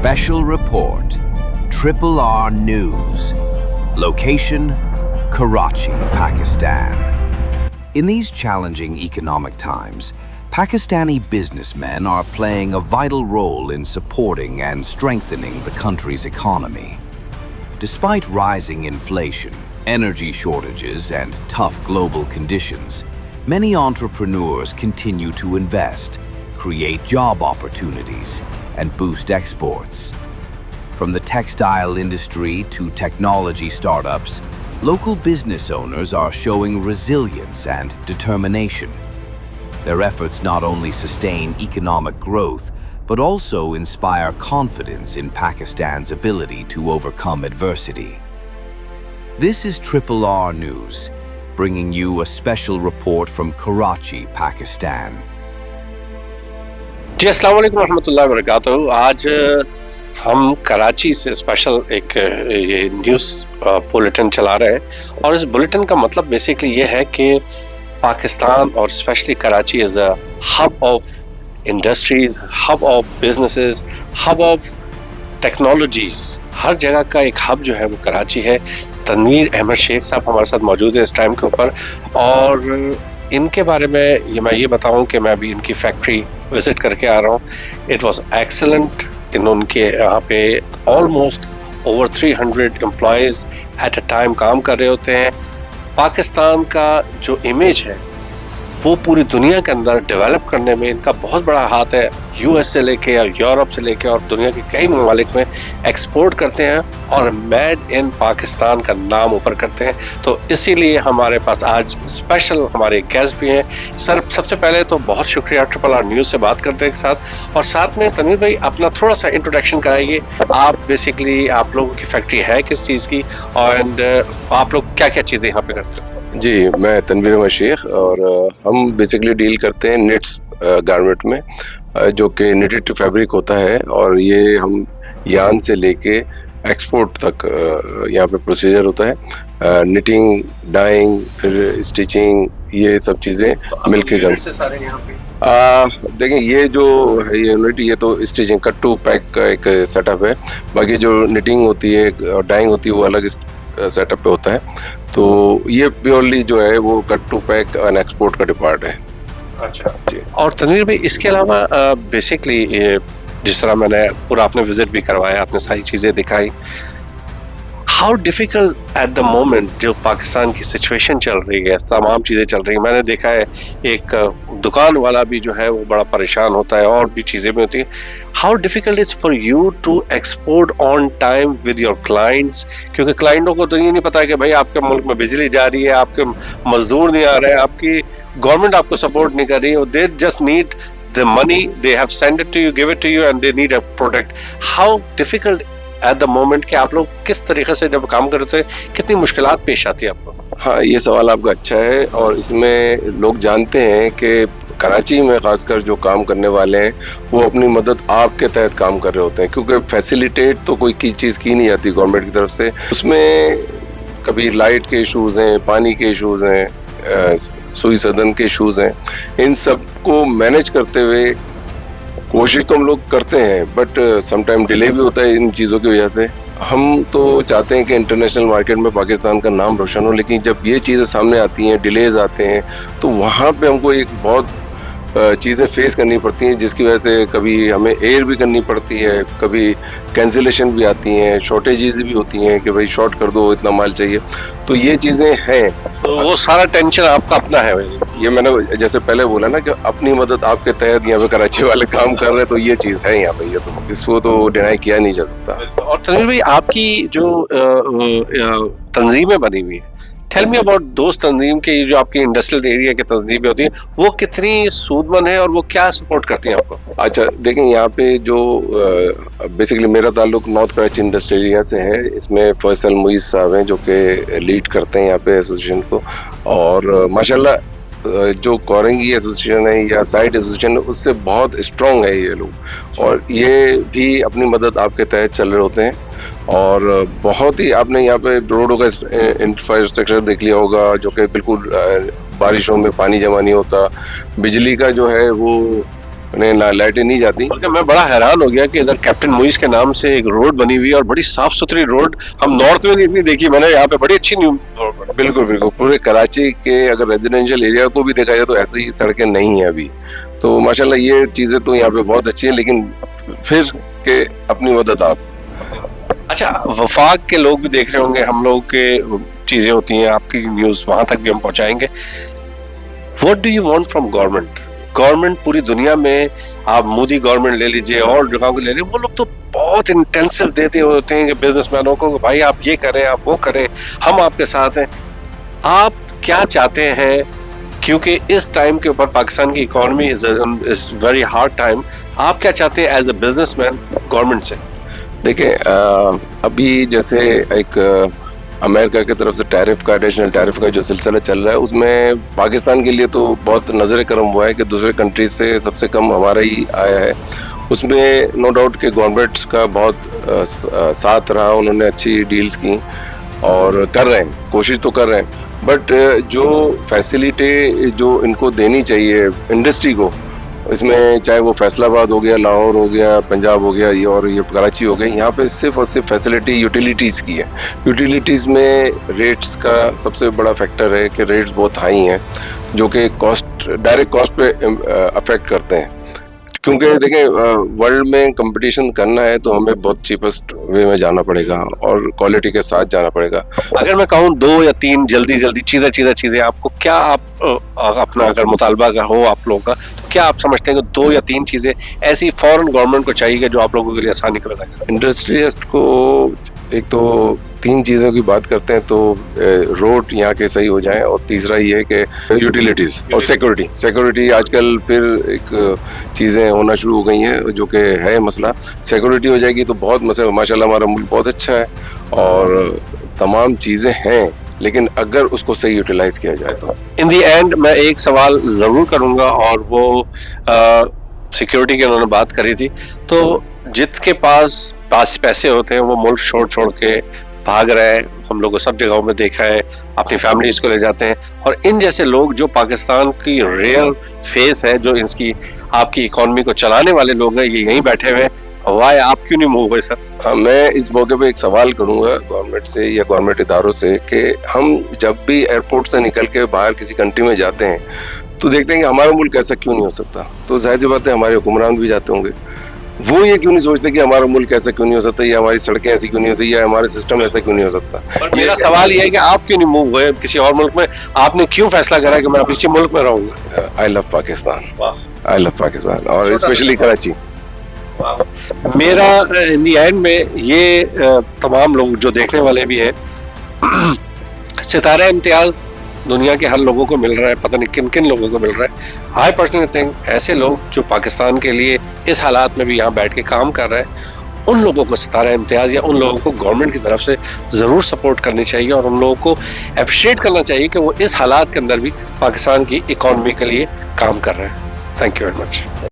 Special Report, Triple R News. Location, Karachi, Pakistan. In these challenging economic times, Pakistani businessmen are playing a vital role in supporting and strengthening the country's economy. Despite rising inflation, energy shortages, and tough global conditions, many entrepreneurs continue to invest, create job opportunities, and boost exports. From the textile industry to technology startups, local business owners are showing resilience and determination. Their efforts not only sustain economic growth, but also inspire confidence in Pakistan's ability to overcome adversity. This is Triple R News, bringing you a special report from Karachi, Pakistan. जी अस्सलाम वालेकुम रहमतुल्लाहि व बरकातहू। आज हम कराची से special एक ये news bulletin चला रहे हैं और इस बुलेटिन का मतलब बेसिकली ये है कि पाकिस्तान और specially Karachi is a hub of industries, hub of businesses, hub of technologies. हर जगह का एक हब जो है वो कराची है। तनवीर अहमद शेख साहब हमारे साथ मौजूद है इस टाइम के ऊपर और इनके बारे में मैं ये बताऊं कि मैं अभी इनकी फैक्ट्री विजिट करके आ रहा हूँ। It was excellent. उनके यहाँ पे almost over 300 employees at a time काम कर रहे होते हैं। पाकिस्तान का जो इमेज है वो पूरी दुनिया के अंदर डेवलप करने में इनका बहुत बड़ा हाथ है। यूएस से लेके और यूरोप से लेके और दुनिया के कई ममालिक में एक्सपोर्ट करते हैं और मेड इन पाकिस्तान का नाम ऊपर करते हैं। तो इसीलिए हमारे पास आज स्पेशल हमारे गेस्ट भी हैं। सर, सबसे पहले तो बहुत शुक्रिया ट्रिपल आर न्यूज़ से बात करते हैं साथ, और साथ में तनवीर भाई अपना थोड़ा सा इंट्रोडक्शन कराइए। आप बेसिकली आप लोगों की फैक्ट्री है किस चीज़ की और आप लोग क्या क्या चीज़ें यहाँ पे करते हैं? जी, मैं तनवीर अहमद शेख और हम बेसिकली डील करते हैं निट्स गारमेंट में, जो कि निटेड फैब्रिक होता है और ये हम यान से लेके एक्सपोर्ट तक यहाँ पे प्रोसीजर होता है। निटिंग, डाइंग, फिर स्टिचिंग, ये सब चीज़ें मिलके देखें। ये जो है यूनिट, ये तो स्टिचिंग कट टू पैक का एक सेटअप है। बाकी जो निटिंग होती है और डाइंग होती है वो अलग सेटअप पे होता है। तो ये प्योरली जो है वो cut to pack and export का डिपार्ट है। अच्छा जी। और तनवीर भाई इसके अलावा बेसिकली जिस तरह मैंने पूरा आपने विजिट भी करवाया, आपने सारी चीज़ें दिखाई, how difficult at the moment जो पाकिस्तान की सिचुएशन चल रही है, तमाम चीज़ें चल रही हैं। मैंने देखा है एक दुकान वाला भी जो है वो बड़ा परेशान होता है और भी चीज़ें भी होती हैं। How difficult is for you to export on time with your clients, क्योंकि क्लाइंटों को तो ये नहीं पता है कि भाई आपके मुल्क में बिजली जा रही है, आपके मजदूर नहीं आ रहे हैं, आपकी गवर्नमेंट आपको सपोर्ट नहीं कर रही है। They just need the money, they have sent it to you, give it to you, and they need a product. How difficult at the moment कि आप लोग किस तरीके से जब काम करते हैं, कितनी मुश्किलात पेश आती है आपको? हाँ, ये सवाल आपका अच्छा है और इसमें लोग जानते हैं कि कराची में खासकर जो काम करने वाले हैं वो अपनी मदद आपके तहत काम कर रहे होते हैं, क्योंकि फैसिलिटेट तो कोई चीज़ की नहीं जाती गवर्नमेंट की तरफ से। उसमें कभी लाइट के इशूज़ हैं, पानी के इशूज़ हैं, सुई सदन के इशूज़ हैं। इन सब को मैनेज करते हुए कोशिश तो हम लोग करते हैं, बट समटाइम डिले भी होता है इन चीज़ों की वजह से। हम तो चाहते हैं कि इंटरनेशनल मार्केट में पाकिस्तान का नाम रोशन हो, लेकिन जब ये चीज़ें सामने आती हैं, डिलेज आते हैं, तो वहाँ पे हमको एक बहुत चीज़ें फेस करनी पड़ती हैं, जिसकी वजह से कभी हमें एयर भी करनी पड़ती है, कभी कैंसिलेशन भी आती हैं, शॉर्टेजेस भी होती हैं कि भाई शॉर्ट कर दो, इतना माल चाहिए। तो ये चीज़ें हैं, तो वो सारा टेंशन आपका अपना है। ये मैंने जैसे पहले बोला ना कि अपनी मदद आपके तहत यहाँ पे कराची वाले काम कर रहे हैं, तो ये चीज़ है यहाँ पे, ये तो इसको तो डिनाई किया नहीं जा सकता। और तनवीर भाई आपकी जो तंजीमें बनी हुई है, टेल मी अबाउट दोस्त तंजीम के जो आपकी इंडस्ट्रियल एरिया की तंजीमें होती हैं, वो कितनी सूदमंद है और वो क्या सपोर्ट करती हैं आपको? अच्छा, देखें यहाँ पे जो बेसिकली मेरा ताल्लुक नॉर्थ कराची इंडस्ट्रियल एरिया से है। इसमें फैसल मुईज साहब हैं जो कि लीड करते हैं यहाँ पे एसोसिएशन को, और माशाल्लाह जो कोरंगी एसोसिएशन है या साइड एसोसिएशन है उससे बहुत स्ट्रॉन्ग है ये लोग, और ये भी अपनी मदद आपके तहत चल रहे होते हैं। और बहुत ही आपने यहाँ पे रोडों का इंफ्रास्ट्रक्चर देख लिया होगा, जो कि बिल्कुल बारिशों में पानी जमा नहीं होता। बिजली का जो है वो उन्हें लाइटें नहीं जाती। बल्कि मैं बड़ा हैरान हो गया कि इधर कैप्टन मुइज के नाम से एक रोड बनी हुई है और बड़ी साफ सुथरी रोड, हम नॉर्थ में नहीं इतनी देखी मैंने, यहाँ पे बड़ी अच्छी न्यू। बिल्कुल बिल्कुल, पूरे कराची के अगर रेजिडेंशियल एरिया को भी देखा जाए तो ऐसी सड़कें नहीं है अभी, तो माशाल्लाह ये चीजें तो यहाँ पे बहुत अच्छी है, लेकिन फिर के अपनी मदद आप। अच्छा, वफाक के लोग भी देख रहे होंगे, हम लोग के चीजें होती हैं, आपकी न्यूज वहां तक भी हम पहुंचाएंगे। What do you want from government? Government पूरी दुनिया में, आप मोदी गवर्नमेंट ले लीजिए और जगहों को ले लीजिए, वो लोग तो बहुत इंटेंसिव देते होते हैं बिजनेसमैनों को, भाई आप ये करें, आप वो करें, हम आपके साथ हैं। आप क्या चाहते हैं? क्योंकि इस टाइम के ऊपर पाकिस्तान की economy is very hard time, आप क्या चाहते हैं एज अ बिजनेसमैन गवर्नमेंट से? देखिए, अभी जैसे एक अमेरिका की तरफ से टैरिफ का, एडिशनल टैरिफ का जो सिलसिला चल रहा है, उसमें पाकिस्तान के लिए तो बहुत नजर करम हुआ है कि दूसरे कंट्रीज से सबसे कम हमारा ही आया है। उसमें नो डाउट कि गवर्नमेंट का बहुत साथ रहा, उन्होंने अच्छी डील्स की और कर रहे हैं, कोशिश तो कर रहे हैं, बट जो फैसिलिटी जो इनको देनी चाहिए इंडस्ट्री को, इसमें चाहे वो फैसलाबाद हो गया, लाहौर हो गया, पंजाब हो गया, ये और ये कराची हो गई, यहाँ पे सिर्फ और सिर्फ फैसिलिटी यूटिलिटीज़ की है। यूटिलिटीज़ में रेट्स का सबसे बड़ा फैक्टर है कि रेट्स बहुत हाई हैं, जो कि कॉस्ट, डायरेक्ट कॉस्ट पे अफेक्ट करते हैं। क्योंकि देखें, वर्ल्ड में कंपटीशन करना है तो हमें बहुत चीपेस्ट वे में जाना पड़ेगा और क्वालिटी के साथ जाना पड़ेगा। अगर मैं कहूँ 2 या 3 जल्दी चीजें आपको क्या, आप अपना अगर मुतालबा का हो आप लोगों का, तो क्या आप समझते हैं कि 2 या 3 चीजें ऐसी फौरन गवर्नमेंट को चाहिए जो आप लोगों के लिए आसानी कर देगा? इंडस्ट्रियलिस्ट को एक तो 3 चीज़ों की बात करते हैं तो रोड यहाँ के सही हो जाएं, और तीसरा ये है कि यूटिलिटीज़ और सिक्योरिटी आजकल फिर एक चीज़ें होना शुरू हो गई हैं, जो कि है मसला। सिक्योरिटी हो जाएगी तो बहुत मसला, माशाल्लाह हमारा मुल्क बहुत अच्छा है और तमाम चीज़ें हैं, लेकिन अगर उसको सही यूटिलाइज किया जाए तो। इन दी एंड मैं एक सवाल जरूर करूंगा, और वो सिक्योरिटी की उन्होंने बात करी थी, तो जिसके पास पैसे होते हैं वो मुल्क छोड़ के भाग रहे हैं, हम लोगों को सब जगहों में देखा है, अपनी फैमिलीज को ले जाते हैं, और इन जैसे लोग जो पाकिस्तान की रियल फेस है, जो इसकी आपकी इकोनॉमी को चलाने वाले लोग हैं, ये यहीं बैठे हुए हैं, वाई आप क्यों नहीं मूव हुए सर? हाँ, मैं इस मौके पे एक सवाल करूंगा गवर्नमेंट से या गवर्नमेंट इदारों से कि हम जब भी एयरपोर्ट से निकल के बाहर किसी कंट्री में जाते हैं तो देखते हैं कि हमारा मुल्क ऐसा क्यों नहीं हो सकता। तो जाहिर सी बात है हमारे हुक्मरान भी जाते होंगे, वो ये क्यों नहीं सोचते कि हमारा मुल्क ऐसा क्यों नहीं हो सकता, या हमारी सड़कें ऐसी क्यों नहीं होती, या हमारा सिस्टम ऐसा क्यों नहीं हो सकता। और मेरा सवाल ये है कि आप क्यों नहीं मूव हुए किसी और मुल्क में? आपने क्यों फैसला करा कि मैं अब इसी मुल्क में रहूंगा? I love Pakistan, I love Pakistan, और स्पेशली कराची। मेरा इन दी एंड में ये तमाम लोग जो देखने वाले भी हैं, सितारा इम्तियाज दुनिया के हर लोगों को मिल रहा है, पता नहीं किन किन लोगों को मिल रहा है। आई पर्सनली थिंक ऐसे लोग जो पाकिस्तान के लिए इस हालात में भी यहाँ बैठ के काम कर रहे हैं, उन लोगों को सितारा इम्तियाज या उन लोगों को गवर्नमेंट की तरफ से ज़रूर सपोर्ट करनी चाहिए, और उन लोगों को अप्रिशिएट करना चाहिए कि वो इस हालात के अंदर भी पाकिस्तान की इकॉनमी के लिए काम कर रहे हैं। Thank you very much.